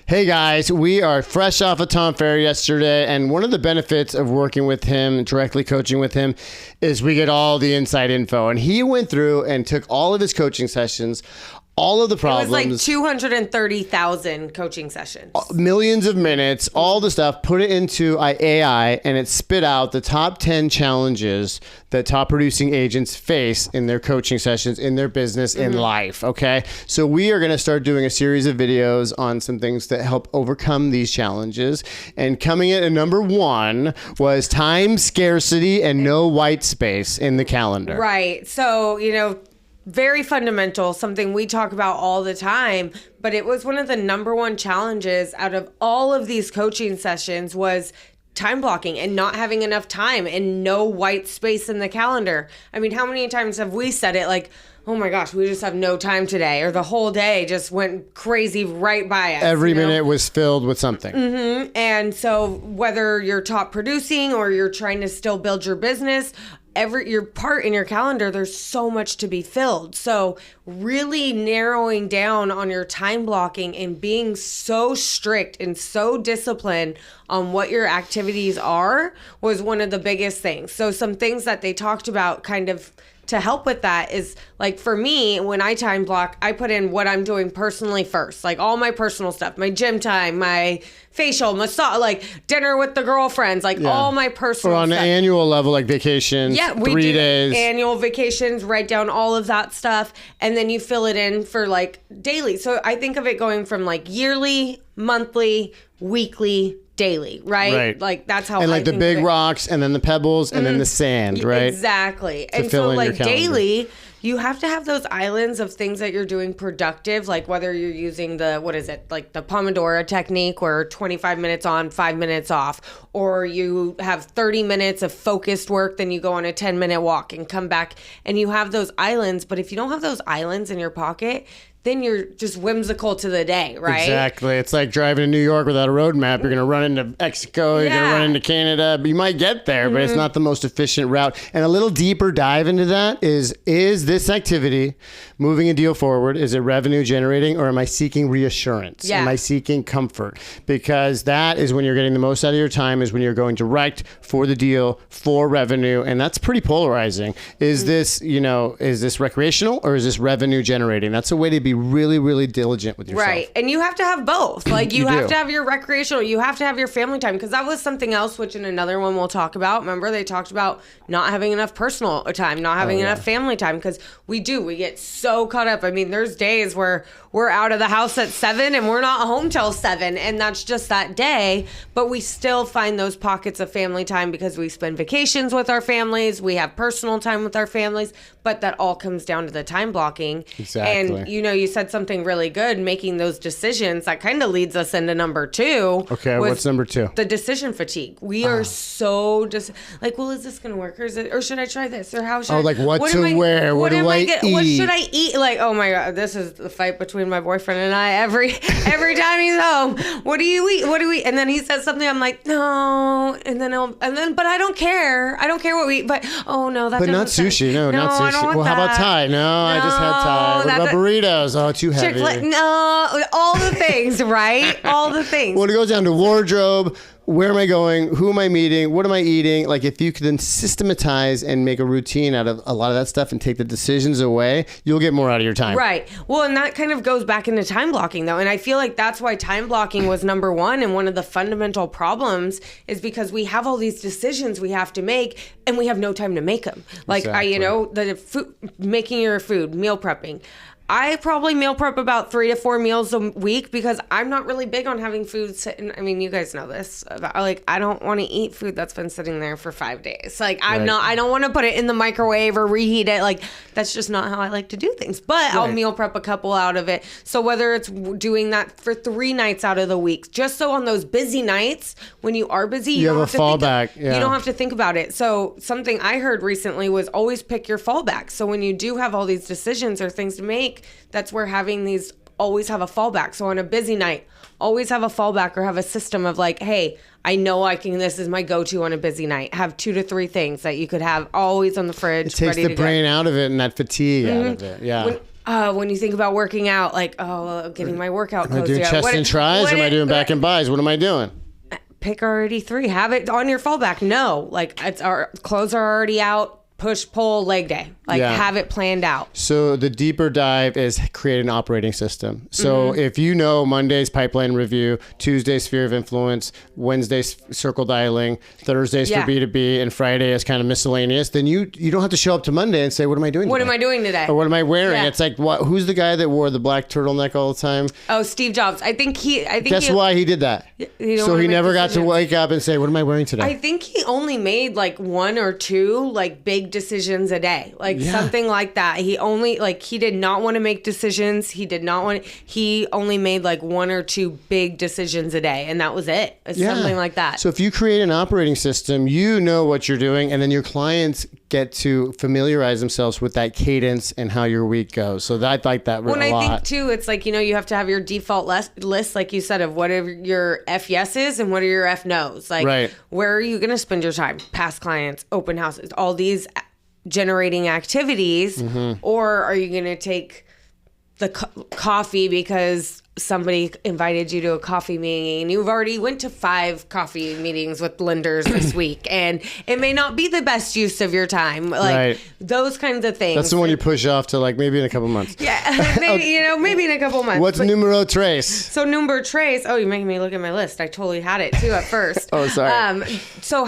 Hey guys, we are fresh off of Tom Ferry yesterday, and one of the benefits of working with him, directly coaching with him, is we get all the inside info. And he went through and took all of his coaching sessions, all of the problems. It was like 230,000 coaching sessions. Millions of minutes, all the stuff, put it into AI, and it spit out the top 10 challenges that top producing agents face in their coaching sessions, in their business, in life, okay? So we are going to start doing a series of videos on some things that help overcome these challenges. And coming in at number 1 was time scarcity and no white space in the calendar. Right. So, very fundamental, something we talk about all the time, but it was one of the number 1 challenges out of all of these coaching sessions was time blocking and not having enough time and no white space in the calendar. I mean, how many times have we said it like, oh my gosh, we just have no time today, or the whole day just went crazy right by us. Every minute was filled with something. Mm-hmm. And so whether you're top producing or you're trying to still build your business, your part in your calendar, there's so much to be filled. So really narrowing down on your time blocking and being so strict and so disciplined on what your activities are was one of the biggest things. So some things that they talked about kind of to help with that is, like, for me, when I time block, I put in what I'm doing personally first, like all my personal stuff, my gym time, my facial, massage, like dinner with the girlfriends, like all my personal stuff. Or on stuff. an annual level, like vacations, yeah, we 3 do days. Annual vacations, write down all of that stuff, and then you fill it in for like daily. So I think of it going from like yearly, monthly, weekly, daily, right? Like that's how. And like I the think big of it. rocks, and then the pebbles, and then the sand, right? Exactly. To And fill so in your like calendar. daily, you have to have those islands of things that you're doing productive, like whether you're using the, like the Pomodoro technique where 25 minutes on, 5 minutes off, or you have 30 minutes of focused work, then you go on a 10-minute walk and come back, and you have those islands. But if you don't have those islands in your pocket, then you're just whimsical to the day, right? Exactly. It's like driving to New York without a road map. You're going to run into Mexico. You're going to run into Canada. You might get there, but it's not the most efficient route. And a little deeper dive into that is this activity moving a deal forward? Is it revenue generating, or am I seeking reassurance? Yeah. Am I seeking comfort? Because that is when you're getting the most out of your time, is when you're going direct for the deal, for revenue. And that's pretty polarizing. Is this, is this recreational, or is this revenue generating? That's a way to be really, really diligent with yourself. Right. And you have to have both. Like you have do. to have your recreational, you have to have your family time, because that was something else, which in another one we'll talk about. Remember, they talked about not having enough personal time, not having enough family time, because we get so caught up. I mean, there's days where we're out of the house at 7 and we're not home till 7, and that's just that day. But we still find those pockets of family time because we spend vacations with our families, we have personal time with our families, but that all comes down to the time blocking. Exactly. And you said something really good, making those decisions. That kind of leads us into number 2. Okay, what's number 2? The decision fatigue. We are so just like, well, is this going to work, or should I try this, or how should I? Like what to wear? What do I eat? What should I eat? Like, oh my God, this is the fight between my boyfriend and I every time he's home. What do you eat? What do we? And then he says something. I'm like, no. And then, but I don't care. I don't care what we eat. But oh no, that. But not sushi. No, not sushi. I don't want well, how about that. Thai? No, I just had Thai. What about burritos? Oh, too heavy. Chick-fil-A. No, all the things, right? All the things. Well, it goes down to wardrobe. Where am I going? Who am I meeting? What am I eating? Like, if you can then systematize and make a routine out of a lot of that stuff and take the decisions away, you'll get more out of your time. Right. Well, and that kind of goes back into time blocking, though. And I feel like that's why time blocking was number 1. And one of the fundamental problems is because we have all these decisions we have to make, and we have no time to make them. Like, Exactly. the food, making your food, meal prepping. I probably meal prep about 3 to 4 meals a week because I'm not really big on having food sitting. I mean, you guys know this. I don't want to eat food that's been sitting there for 5 days. Like, I don't want to put it in the microwave or reheat it. Like, that's just not how I like to do things. But I'll meal prep a couple out of it. So whether it's doing that for 3 nights out of the week, just so on those busy nights, when you are busy, you have don't a have to fallback. You don't have to think about it. So something I heard recently was always pick your fallback. So when you do have all these decisions or things to make, that's where having these, always have a fallback. So on a busy night, always have a fallback or have a system of like, hey, I know I can, this is my go-to on a busy night. Have 2 to 3 things that you could have always on the fridge. It takes ready the to brain go. out of it and that fatigue out of it. Yeah. When you think about working out, like, getting my workout Am I clothes doing together. chest and tries? Or am I doing back and buys? What am I doing? Pick already 3. Have it on your fallback. No, like our clothes are already out. Push, pull, leg day. Like have it planned out. So the deeper dive is create an operating system. So if you know Monday's pipeline review, Tuesday's sphere of influence, Wednesday's circle dialing, Thursday's for B2B, and Friday is kind of miscellaneous, then you don't have to show up to Monday and say, what am I doing today? What am I doing today? Or what am I wearing? Yeah. It's like, who's the guy that wore the black turtleneck all the time? Oh, Steve Jobs. Guess why he did that? So he never got to wake up and say, what am I wearing today? I think he only made like 1 or 2 like big decisions a day, like something like that. He only he did not want to make decisions. He only made like 1 or 2 big decisions a day, and that was it. Something like that. So if you create an operating system, you know what you're doing, and then your clients get to familiarize themselves with that cadence and how your week goes. So I like that a lot. I think too, it's like, you have to have your default list, like you said, of whatever your F yeses and what are your F nos. Like, where are you going to spend your time? Past clients, open houses, all these generating activities, or are you going to take the coffee because somebody invited you to a coffee meeting and you've already went to 5 coffee meetings with lenders this week and it may not be the best use of your time, those kinds of things. That's the one you push off to like maybe in a couple months. Maybe in a couple months. What's numero tres? So numero tres, you're making me look at my list. I totally had it too at first. Sorry. So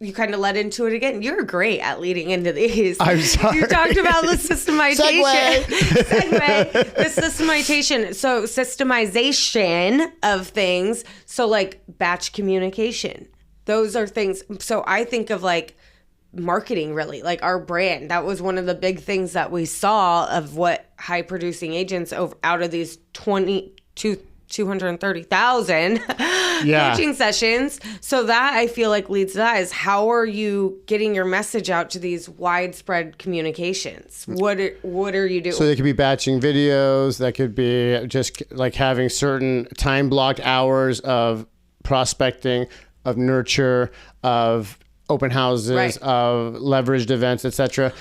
you kind of led into it again. You're great at leading into these. I'm sorry. You talked about the systemization. Segue. The systemization. So systemization of things. So like batch communication. Those are things. So I think of like marketing, really, like our brand. That was one of the big things that we saw of what high producing agents out of these 230,000 coaching sessions. So that I feel like leads to that is how are you getting your message out to these widespread communications? What are you doing? So they could be batching videos. That could be just like having certain time blocked hours of prospecting, of nurture, of open houses, of leveraged events, etc.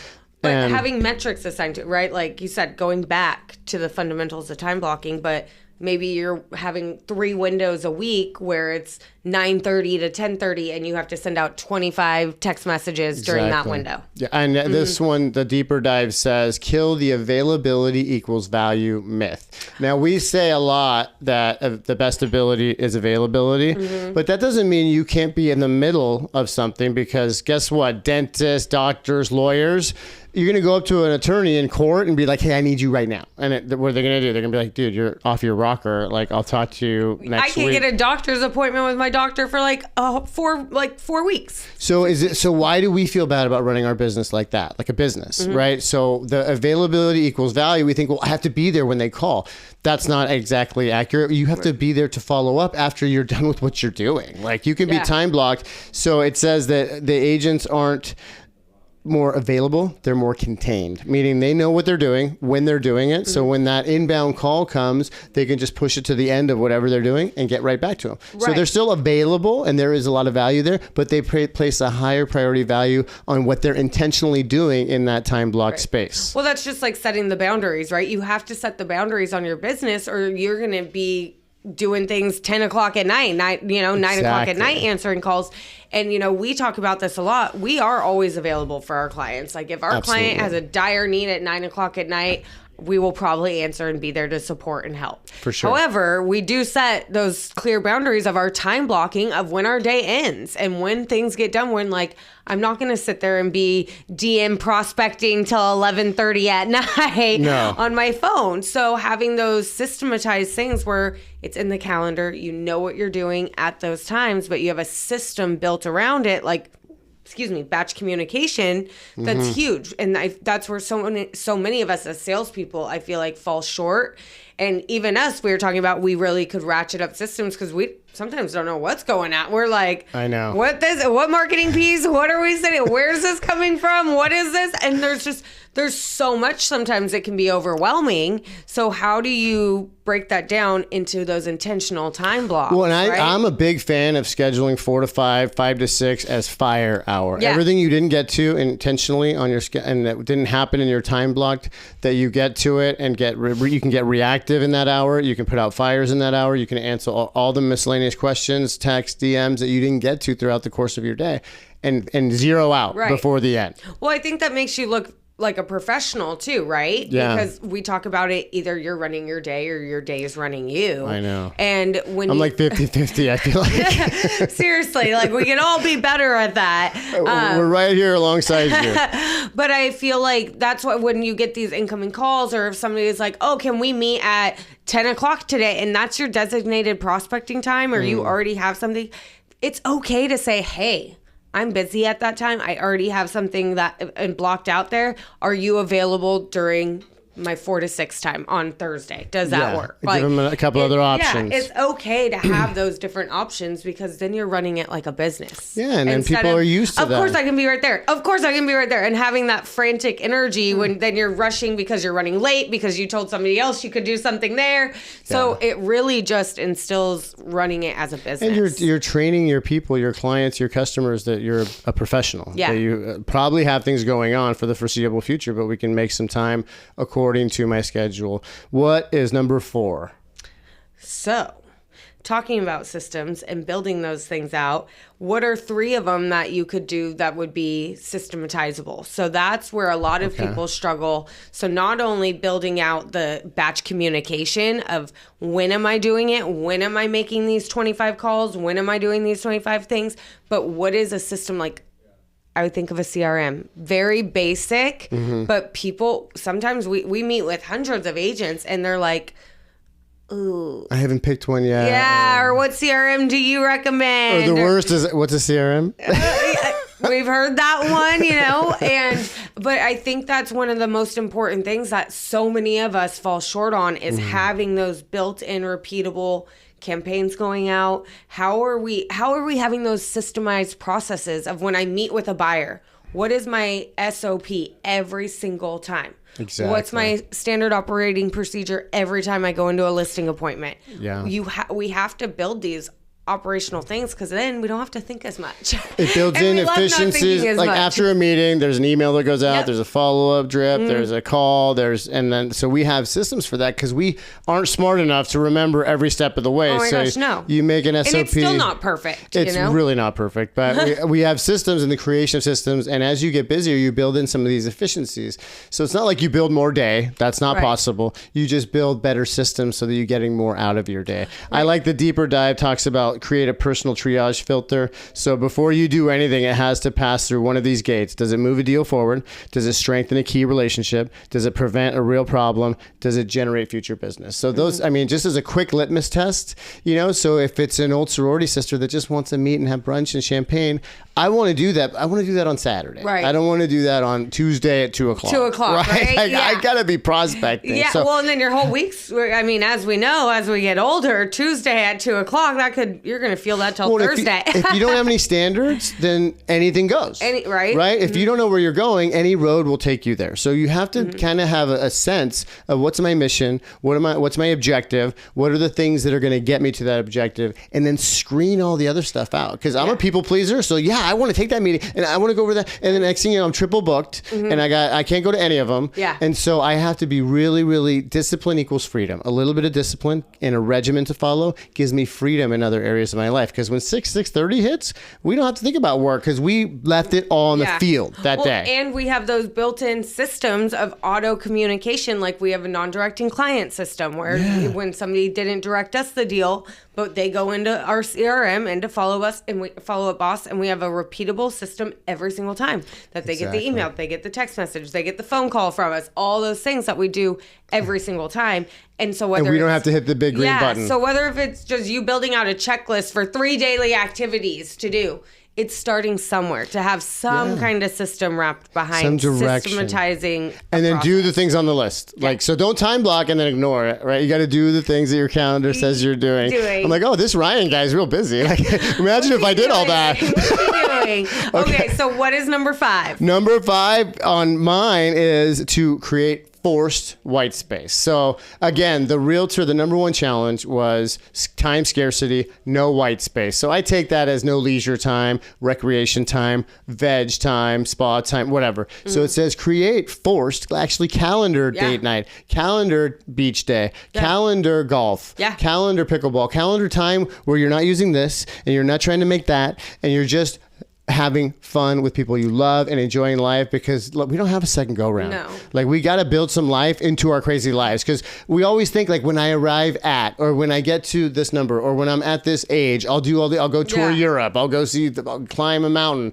But having metrics assigned to it, right? Like you said, going back to the fundamentals of time blocking, but maybe you're having 3 windows a week where it's 9:30 to 10:30 and you have to send out 25 text messages during that window. Yeah, and this one, the deeper dive says, kill the availability equals value myth. Now, we say a lot that the best ability is availability, but that doesn't mean you can't be in the middle of something because guess what? Dentists, doctors, lawyers, you're going to go up to an attorney in court and be like, hey, I need you right now. And what are they going to do? They're going to be like, dude, you're off your rocker. Like, I'll talk to you next week. I can't get a doctor's appointment with my doctor for like 4 weeks. So why do we feel bad about running our business like that? Like a business, right? So the availability equals value. We think, well, I have to be there when they call. That's not exactly accurate. You have to be there to follow up after you're done with what you're doing. Like you can be time blocked. So it says that the agents aren't more available, they're more contained, meaning they know what they're doing when they're doing it. So when that inbound call comes, they can just push it to the end of whatever they're doing and get right back to them. So they're still available and there is a lot of value there, but they place a higher priority value on what they're intentionally doing in that time block space. Well, that's just like setting the boundaries, right? You have to set the boundaries on your business or you're going to be doing things 10 o'clock at night, 9 o'clock at night, answering calls. And, we talk about this a lot. We are always available for our clients. Like if our client has a dire need at 9 o'clock at night, we will probably answer and be there to support and help. For sure. However, we do set those clear boundaries of our time blocking of when our day ends and when things get done. When like, I'm not going to sit there and be DM prospecting till 11:30 at night on my phone. So having those systematized things where it's in the calendar, you know what you're doing at those times, but you have a system built around it, like batch communication, that's huge. And that's where so many of us as salespeople, I feel like fall short. And even us, we were talking about, we really could ratchet up systems because we sometimes don't know what's going on. We're like, I know. What marketing piece? What are we saying? Where's this coming from? What is this? And there's so much sometimes it can be overwhelming. So how do you break that down into those intentional time blocks? Well, and right? I'm a big fan of scheduling 4 to 5, 5 to 6 as fire hour. Yeah. Everything you didn't get to intentionally on your and that didn't happen in your time blocked, that you get to it and you can get reactive in that hour. You can put out fires in that hour. You can answer all the miscellaneous questions, texts, DMs that you didn't get to throughout the course of your day, and zero out before the end. Well, I think that makes you look like a professional too, right? Yeah. Because we talk about it, either you're running your day or your day is running you. I know. And when I'm like 50-50, I feel like. Seriously, like we can all be better at that. We're right here alongside you. But I feel like that's what, when you get these incoming calls, or if somebody is like, oh, can we meet at 10 o'clock today? And that's your designated prospecting time, or you already have something. It's okay to say, hey, I'm busy at that time. I already have something that blocked out there. Are you available during my 4 to 6 time on Thursday? Does that work? Give them a couple other options. Yeah, it's okay to have those different options, because then you're running it like a business. Yeah, and then people are used to that. Of course I can be right there. Of course I can be right there. And having that frantic energy when then you're rushing because you're running late because you told somebody else you could do something there. So it really just instills running it as a business. And you're training your people, your clients, your customers that you're a professional. Yeah. That you probably have things going on for the foreseeable future, but we can make some time according to my schedule. What is number 4? So, talking about systems and building those things out, what are 3 of them that you could do that would be systematizable? So that's where a lot of people struggle. So not only building out the batch communication of when am I doing it? When am I making these 25 calls? When am I doing these 25 things? But what is a system like? I would think of a CRM. Very basic, but people, sometimes we meet with hundreds of agents and they're like, ooh. I haven't picked one yet. Yeah, or what CRM do you recommend? Or the worst is, what's a CRM? We've heard that one, but I think that's one of the most important things that so many of us fall short on is having those built-in repeatable campaigns going out. How are we having those systemized processes of when I meet with a buyer? What is my SOP every single time? Exactly. What's my standard operating procedure every time I go into a listing appointment? Yeah. We have to build these operational things, because then we don't have to think as much. It builds in efficiencies. Like after a meeting, there's an email that goes out, there's a follow-up drip, there's a call, so we have systems for that, because we aren't smart enough to remember every step of the way. Oh my so gosh, no. You make an SOP. And it's still not perfect. It's really not perfect, but we have systems and the creation of systems, and as you get busier, you build in some of these efficiencies. So it's not like you build more day. That's not possible. You just build better systems so that you're getting more out of your day. I like the deeper dive talks about create a personal triage filter. So before you do anything, it has to pass through one of these gates. Does it move a deal forward? Does it strengthen a key relationship? Does it prevent a real problem? Does it generate future business? So those, just as a quick litmus test, so if it's an old sorority sister that just wants to meet and have brunch and champagne, I want to do that. I want to do that on Saturday. Right. I don't want to do that on Tuesday at 2 o'clock. 2 o'clock, right? I got to be prospecting. Yeah, So, well, and then your whole week's, as we know, as we get older, Tuesday at 2 o'clock, you're going to feel that till Thursday. If you don't have any standards, then anything goes. Right? If you don't know where you're going, any road will take you there. So you have to kind of have a sense of what's my mission, what's my objective, what are the things that are going to get me to that objective, and then screen all the other stuff out. Because I'm a people pleaser, so I want to take that meeting and I want to go over that. And the next thing you know, I'm triple booked, and I can't go to any of them. Yeah. And so I have to be really, really discipline equals freedom. A little bit of discipline and a regimen to follow gives me freedom in other areas of my life. Because when 6:30 hits, we don't have to think about work because we left it all on the field that day. And we have those built-in systems of auto communication. Like we have a non-directing client system where when somebody didn't direct us the deal, but they go into our CRM and to follow us and we follow up boss, and we have a repeatable system every single time that they get the email, they get the text message, they get the phone call from us, all those things that we do every single time. And so whether we don't have to hit the big green button. So whether if it's just you building out a checklist for 3 daily activities to do, it's starting somewhere to have some kind of system wrapped behind some direction, systematizing, and then do the things on the list. Like, so don't time block and then ignore it, right? You got to do the things that your calendar says you're doing. I'm like, oh, this Ryan guy's real busy. Like, imagine if I did all that. Okay, so what is number 5? Number 5 on mine is to create forced white space. So again, the realtor, the number 1 challenge was time scarcity, no white space. So I take that as no leisure time, recreation time, veg time, spa time, whatever. So it says create forced, actually calendar date night, calendar beach day, calendar golf, calendar pickleball, calendar time where you're not using this and you're not trying to make that, and you're just having fun with people you love and enjoying life, because look, we don't have a second go round. No. Like, we got to build some life into our crazy lives, because we always think like when I arrive at, or when I get to this number, or when I'm at this age, I'll go tour Europe. I'll go I'll climb a mountain.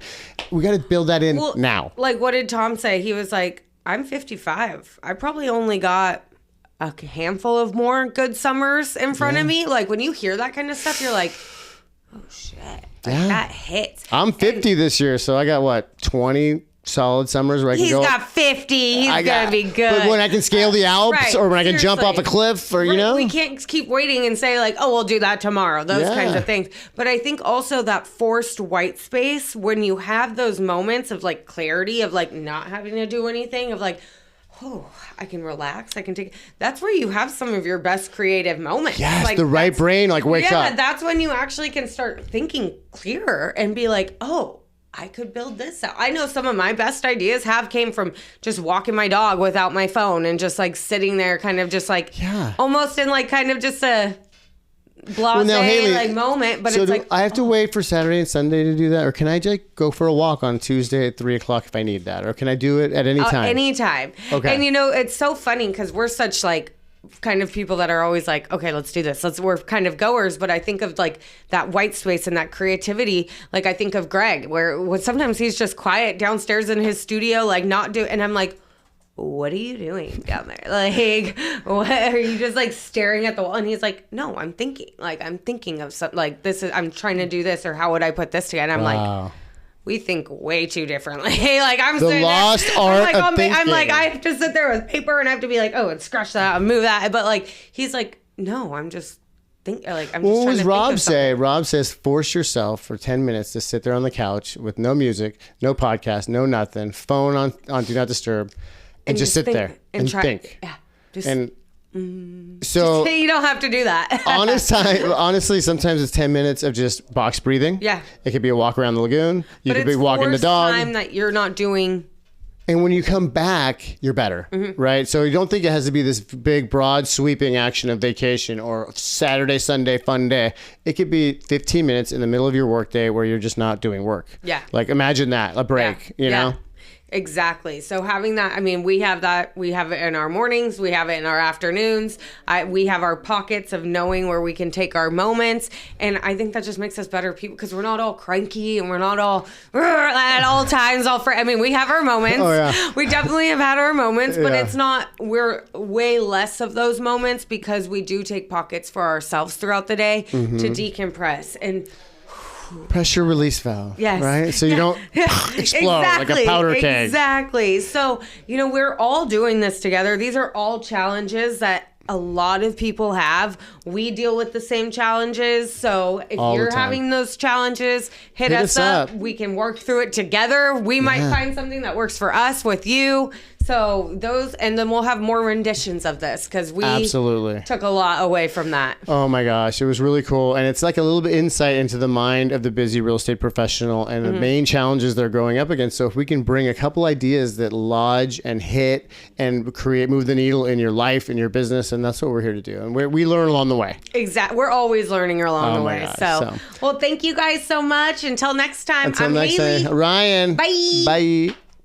We got to build that in now. Like, what did Tom say? He was like, I'm 55. I probably only got a handful of more good summers in front of me. Like, when you hear that kind of stuff, you're like, oh shit. Like, that hits. I'm 50 this year, so I got what, 20 solid summers where I can go. He's got 50. He's gonna be good. But when I can scale the Alps, or when I can jump off a cliff, or you know, we can't keep waiting and say like, oh, we'll do that tomorrow. Those kinds of things. But I think also that forced white space, when you have those moments of like clarity, of like not having to do anything, of like, oh, I can relax. I can take. That's where you have some of your best creative moments. Yes, like, the right brain like wakes up. Yeah, that's when you actually can start thinking clearer and be like, oh, I could build this out. I know some of my best ideas came from just walking my dog without my phone and just like sitting there, kind of just like almost in like kind of just a blase like moment. But so it's like, I have to wait for Saturday and Sunday to do that, or can I just go for a walk on Tuesday at 3:00 if I need that, or can I do it at any time? Anytime. Okay. And you know, it's so funny because we're such like kind of people that are always like, okay, let's do this. We're kind of goers, but I think of like that white space and that creativity. Like, I think of Greg, where sometimes he's just quiet downstairs in his studio, like not do, and I'm like, what are you doing down there? Like, what are you just like staring at the wall? And he's like, no, I'm thinking. Like, I'm thinking of something like this. I'm trying to do this, or how would I put this together? And I'm like, we think way too differently. Like, I'm the lost art of thinking. I'm like, I have to sit there with paper and I have to be like, oh, and scratch that and move that. But like, he's like, no, I'm just thinking. Like, I'm just what trying was to Rob think of say? Rob says, force yourself for 10 minutes to sit there on the couch with no music, no podcast, no nothing, phone on Do Not Disturb. And just sit there and think. Yeah. So you don't have to do that. Honestly, sometimes it's 10 minutes of just box breathing. Yeah. It could be a walk around the lagoon. You could be walking the dog. Time that you're not doing. And when you come back, you're better, right? So you don't think it has to be this big, broad, sweeping action of vacation or Saturday, Sunday, fun day. It could be 15 minutes in the middle of your workday where you're just not doing work. Yeah. Like, imagine that, a break, you know? Exactly. So having that, I mean, we have that. We have it in our mornings. We have it in our afternoons. We have our pockets of knowing where we can take our moments. And I think that just makes us better people, because we're not all cranky and we're not all at all times. I mean, we have our moments. Oh, yeah. We definitely have had our moments, but it's not, we're way less of those moments, because we do take pockets for ourselves throughout the day to decompress and pressure release valve. Yes. Right? So you don't explode like a powder keg. Exactly. So, you know, we're all doing this together. These are all challenges that a lot of people have. We deal with the same challenges. So if you're having those challenges, hit us up. We can work through it together. We might find something that works for us with you. So those, and then we'll have more renditions of this, because we took a lot away from that. Oh my gosh, it was really cool. And it's like a little bit insight into the mind of the busy real estate professional and the main challenges they're going up against. So if we can bring a couple ideas that lodge and hit and move the needle in your life and your business, and that's what we're here to do. And we learn along the way. Exactly. We're always learning along the way. Gosh, well, thank you guys so much. Until next time, I'm Haley. Time, Ryan. Bye. Bye.